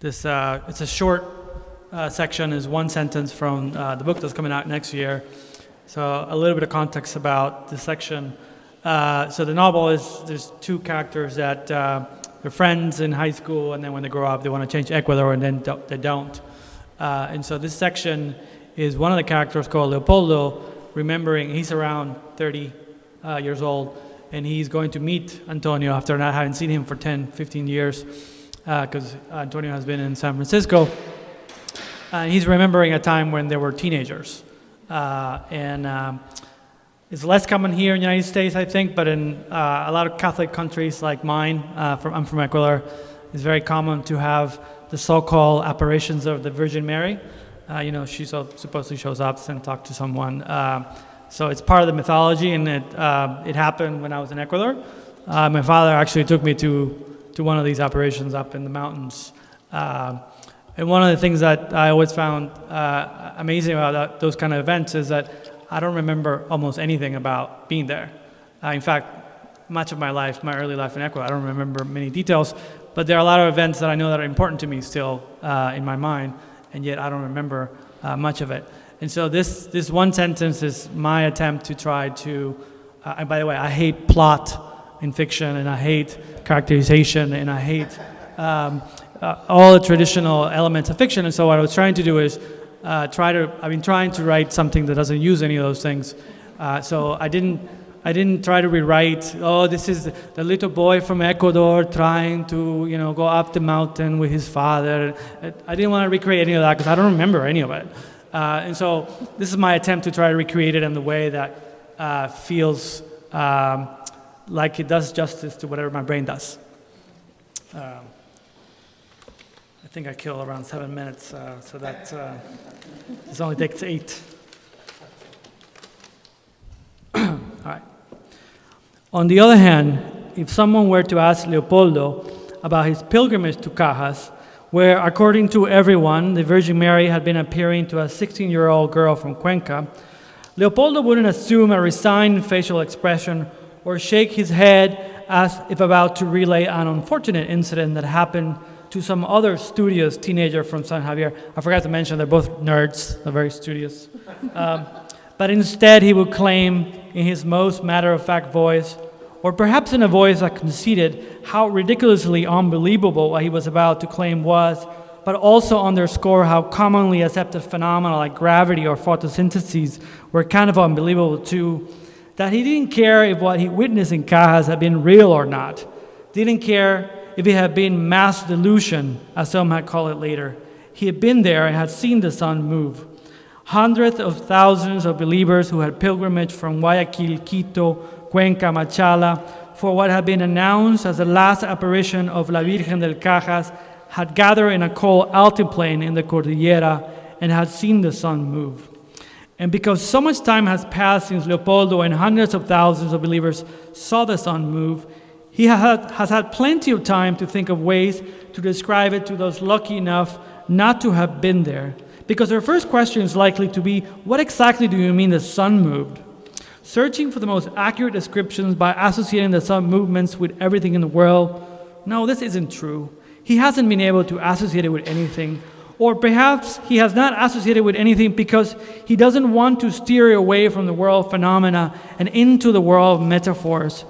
It's a short section, is one sentence from the book that's coming out next year. So a little bit of context about this section. So the novel there's two characters that they're friends in high school, and then when they grow up, they want to change Ecuador, and then they don't. And so this section is one of the characters called Leopoldo, remembering he's around 30 years old, and he's going to meet Antonio after not having seen him for 10, 15 years, because Antonio has been in San Francisco. And he's remembering a time when they were teenagers. It's less common here in the United States, I think, but in a lot of Catholic countries like mine, I'm from Ecuador, it's very common to have the so-called apparitions of the Virgin Mary. She supposedly shows up and talks to someone. So it's part of the mythology, and it happened when I was in Ecuador. My father actually took me to one of these apparitions up in the mountains. And one of the things that I always found amazing about those kind of events is that I don't remember almost anything about being there. In fact, much of my life, my early life in Ecuador, I don't remember many details, but there are a lot of events that I know that are important to me still in my mind, and yet I don't remember much of it. And so this one sentence is my attempt to try to, and by the way, I hate plot in fiction, and I hate characterization, and I hate all the traditional elements of fiction. And so what I was trying to do is I've been trying to write something that doesn't use any of those things. So I didn't try to rewrite, this is the little boy from Ecuador trying to, go up the mountain with his father. I didn't want to recreate any of that because I don't remember any of it. And so this is my attempt to try to recreate it in the way that feels like it does justice to whatever my brain does. I think I kill around 7 minutes, so that this only takes 8. All right. On the other hand, if someone were to ask Leopoldo about his pilgrimage to Cajas, where, according to everyone, the Virgin Mary had been appearing to a 16-year-old girl from Cuenca, Leopoldo wouldn't assume a resigned facial expression or shake his head as if about to relay an unfortunate incident that happened to some other studious teenager from San Javier. I forgot to mention they're both nerds, they're very studious. But instead he would claim in his most matter-of-fact voice, or perhaps in a voice that conceded how ridiculously unbelievable what he was about to claim was, but also underscore how commonly accepted phenomena like gravity or photosynthesis were kind of unbelievable too, that he didn't care if what he witnessed in Cajas had been real or not, didn't care if it had been mass delusion, as some had called it later. He had been there and had seen the sun move. Hundreds of thousands of believers who had pilgrimaged from Guayaquil, Quito, Cuenca, Machala, for what had been announced as the last apparition of La Virgen del Cajas, had gathered in a cold altiplane in the Cordillera and had seen the sun move. And because so much time has passed since Leopoldo and hundreds of thousands of believers saw the sun move, he has had plenty of time to think of ways to describe it to those lucky enough not to have been there. Because their first question is likely to be, what exactly do you mean the sun moved? Searching for the most accurate descriptions by associating the sun movements with everything in the world, no, this isn't true. He hasn't been able to associate it with anything. Or perhaps he has not associated with anything because he doesn't want to steer away from the world phenomena and into the world of metaphors.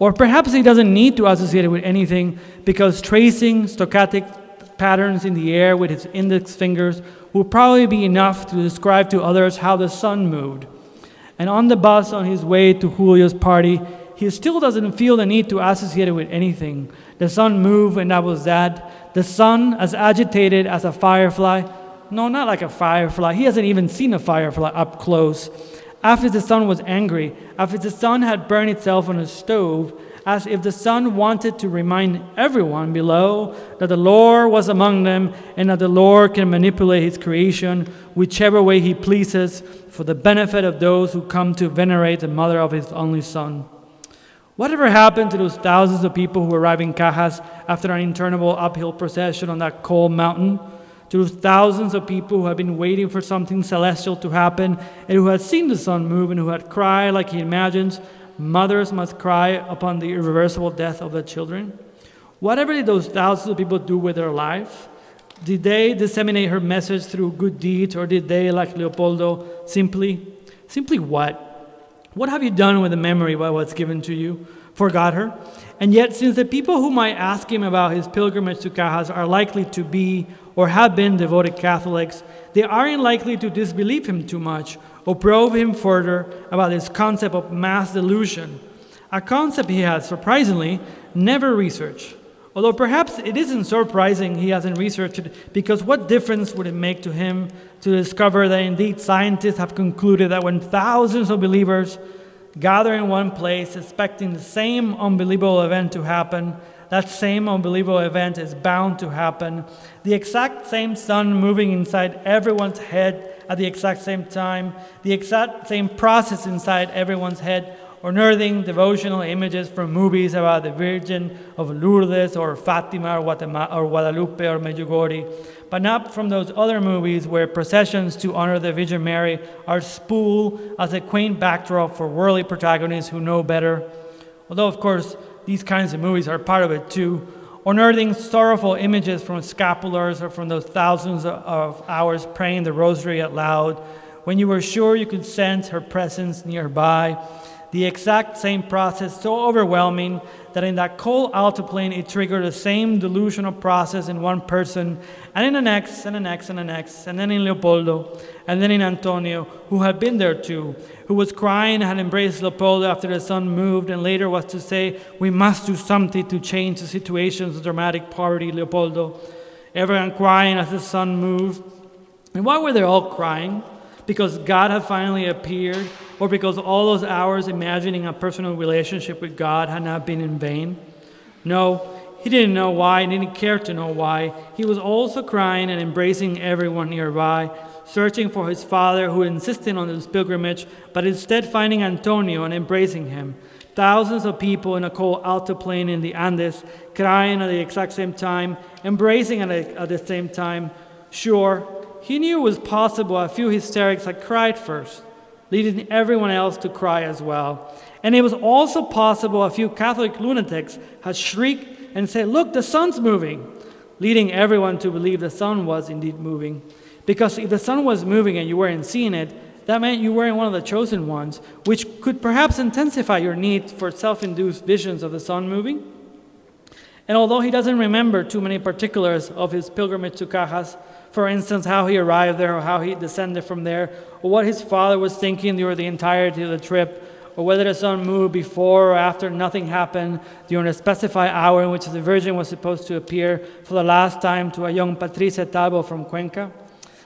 Or perhaps he doesn't need to associate it with anything because tracing stochastic patterns in the air with his index fingers will probably be enough to describe to others how the sun moved. And on the bus on his way to Julio's party, he still doesn't feel the need to associate it with anything. The sun moved and that was that. The sun as agitated as a firefly. No, not like a firefly. He hasn't even seen a firefly up close. After the sun was angry, after the sun had burned itself on a stove, as if the sun wanted to remind everyone below that the Lord was among them and that the Lord can manipulate his creation whichever way he pleases for the benefit of those who come to venerate the mother of his only son. Whatever happened to those thousands of people who arrived in Cajas after an interminable uphill procession on that cold mountain? To those thousands of people who had been waiting for something celestial to happen and who had seen the sun move and who had cried like he imagines mothers must cry upon the irreversible death of their children? Whatever did those thousands of people do with their life? Did they disseminate her message through good deeds, or did they, like Leopoldo, simply what? What have you done with the memory of what's given to you? Forgot her? And yet, since the people who might ask him about his pilgrimage to Cajas are likely to be or have been devoted Catholics, they aren't likely to disbelieve him too much or probe him further about this concept of mass delusion, a concept he has, surprisingly, never researched. Although perhaps it isn't surprising he hasn't researched it, because what difference would it make to him to discover that indeed scientists have concluded that when thousands of believers gather in one place expecting the same unbelievable event to happen, that same unbelievable event is bound to happen. The exact same sun moving inside everyone's head at the exact same time, the exact same process inside everyone's head, unearthing devotional images from movies about the Virgin of Lourdes or Fatima or Guadalupe or Medjugorje, but not from those other movies where processions to honor the Virgin Mary are spooled as a quaint backdrop for worldly protagonists who know better. Although, of course, these kinds of movies are part of it too, unearthing sorrowful images from scapulars or from those thousands of hours praying the rosary out loud, when you were sure you could sense her presence nearby. The exact same process, so overwhelming that in that cold altiplane it triggered the same delusional process in one person, and in the next, and the next, and the next, and then in Leopoldo, and then in Antonio, who had been there too, who was crying and had embraced Leopoldo after the sun moved, and later was to say, "We must do something to change the situations of dramatic poverty, Leopoldo." Everyone crying as the sun moved. And why were they all crying? Because God had finally appeared, or because all those hours imagining a personal relationship with God had not been in vain? No, he didn't know why, and didn't care to know why. He was also crying and embracing everyone nearby, searching for his father who insisted on this pilgrimage, but instead finding Antonio and embracing him. Thousands of people in a cold altiplane in the Andes, crying at the exact same time, embracing at the same time. Sure, he knew it was possible a few hysterics had cried first, leading everyone else to cry as well. And it was also possible a few Catholic lunatics had shrieked and said, "Look, the sun's moving," leading everyone to believe the sun was indeed moving. Because if the sun was moving and you weren't seeing it, that meant you weren't one of the chosen ones, which could perhaps intensify your need for self-induced visions of the sun moving. And although he doesn't remember too many particulars of his pilgrimage to Cajas, for instance, how he arrived there or how he descended from there, or what his father was thinking during the entirety of the trip, or whether the sun moved before or after nothing happened during a specified hour in which the Virgin was supposed to appear for the last time to a young Patricia Talbo from Cuenca,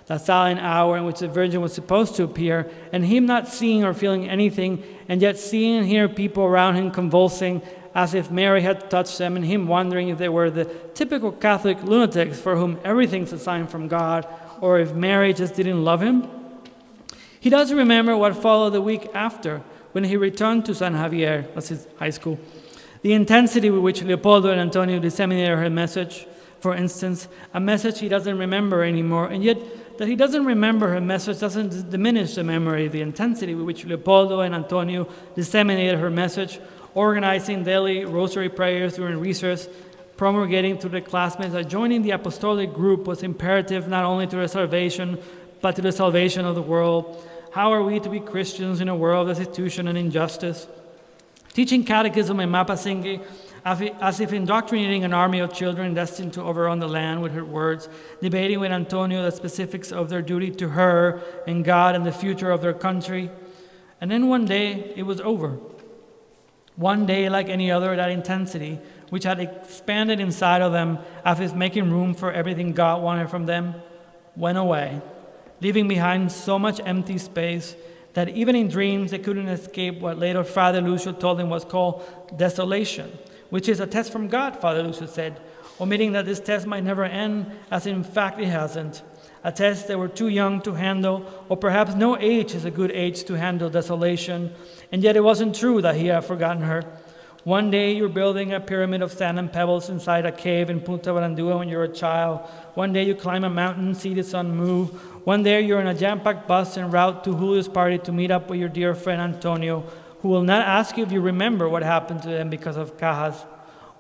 that silent hour in which the Virgin was supposed to appear, and him not seeing or feeling anything, and yet seeing and hearing people around him convulsing as if Mary had touched them, and him wondering if they were the typical Catholic lunatics for whom everything's a sign from God, or if Mary just didn't love him. He does remember what followed the week after, when he returned to San Javier, that's his high school. The intensity with which Leopoldo and Antonio disseminated her message, for instance, a message he doesn't remember anymore, and yet that he doesn't remember her message doesn't diminish the memory, the intensity with which Leopoldo and Antonio disseminated her message, organizing daily rosary prayers during recess, promulgating to the classmates that joining the apostolic group was imperative not only to their salvation, but to the salvation of the world. How are we to be Christians in a world of destitution and injustice? Teaching catechism and mapasinghi as if indoctrinating an army of children destined to overrun the land with her words, debating with Antonio the specifics of their duty to her and God and the future of their country. And then one day, it was over. One day, like any other, that intensity, which had expanded inside of them as if making room for everything God wanted from them, went away, leaving behind so much empty space that even in dreams they couldn't escape what later Father Lucio told them was called desolation, which is a test from God, Father Lucio said, omitting that this test might never end, as in fact it hasn't. A test they were too young to handle, or perhaps no age is a good age to handle desolation, and yet it wasn't true that he had forgotten her. One day you're building a pyramid of sand and pebbles inside a cave in Punta Barandua when you're a child. One day you climb a mountain, see the sun move. One day you're in a jam-packed bus en route to Julio's party to meet up with your dear friend Antonio, who will not ask you if you remember what happened to them because of Cajas.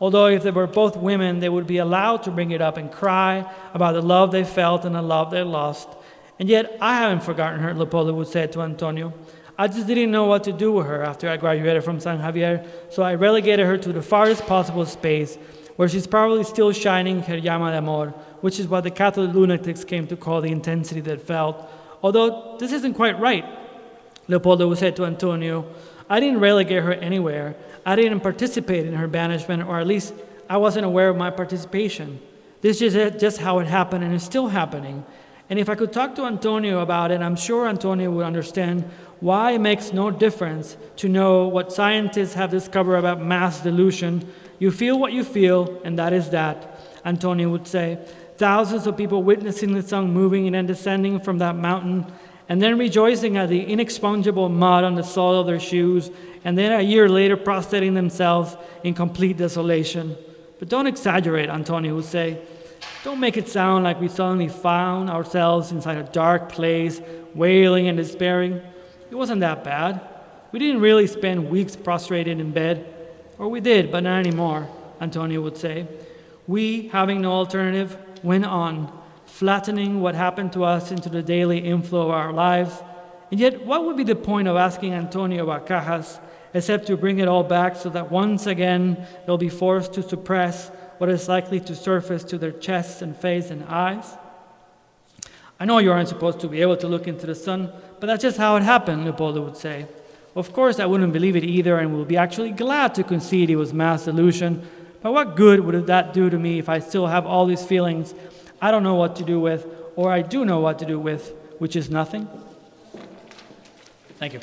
Although if they were both women, they would be allowed to bring it up and cry about the love they felt and the love they lost. And yet, I haven't forgotten her, Leopoldo would say to Antonio. I just didn't know what to do with her after I graduated from San Javier, so I relegated her to the farthest possible space, where she's probably still shining her llama de amor, which is what the Catholic lunatics came to call the intensity that felt. Although this isn't quite right, Leopoldo would say to Antonio. I didn't relegate her anywhere. I didn't participate in her banishment, or at least I wasn't aware of my participation. This is just how it happened, and it's still happening. And if I could talk to Antonio about it, I'm sure Antonio would understand why it makes no difference to know what scientists have discovered about mass delusion. You feel what you feel, and that is that, Antonio would say. Thousands of people witnessing the sun moving and then descending from that mountain, and then rejoicing at the inexpugnable mud on the sole of their shoes, and then a year later prostrating themselves in complete desolation. But don't exaggerate, Antonio would say. Don't make it sound like we suddenly found ourselves inside a dark place, wailing and despairing. It wasn't that bad. We didn't really spend weeks prostrated in bed. Or we did, but not anymore, Antonio would say. We, having no alternative, went on, flattening what happened to us into the daily inflow of our lives. And yet, what would be the point of asking Antonio about Cajas, except to bring it all back so that once again they'll be forced to suppress what is likely to surface to their chests and face and eyes? I know you aren't supposed to be able to look into the sun, but that's just how it happened, Leopoldo would say. Of course, I wouldn't believe it either, and would be actually glad to concede it was mass delusion. But what good would that do to me if I still have all these feelings I don't know what to do with, or I do know what to do with, which is nothing? Thank you.